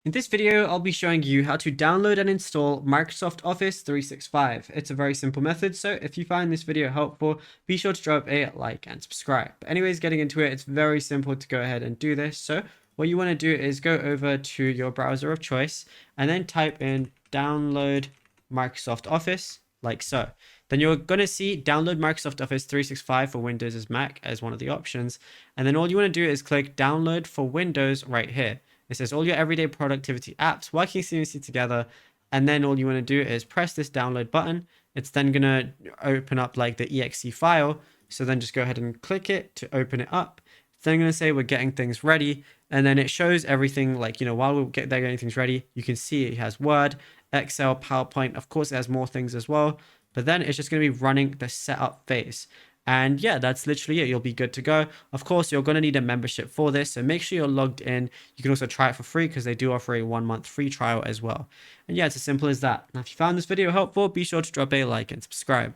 In this video, I'll be showing you how to download and install Microsoft Office 365. It's a very simple method, so if you find this video helpful, be sure to drop a like and subscribe. But anyways, getting into it, it's very simple to go ahead and do this. So what you want to do is go over to your browser of choice and then type in download Microsoft Office, like so. Then you're going to see download Microsoft Office 365 for Windows as Mac as one of the options. And then all you want to do is click download for Windows right here. It says all your everyday productivity apps working seamlessly together. And then all you want to do is press this download button. It's then going to open up like the exe file. So then just go ahead and click it to open it up. It's then going to say we're getting things ready. And then it shows everything like, while we're getting things ready, you can see it has Word, Excel, PowerPoint. Of course, it has more things as well. But then it's just going to be running the setup phase. And yeah, that's literally it. You'll be good to go. Of course, you're going to need a membership for this. So make sure you're logged in. You can also try it for free because they do offer a 1-month free trial as well. And yeah, it's as simple as that. Now, if you found this video helpful, be sure to drop a like and subscribe.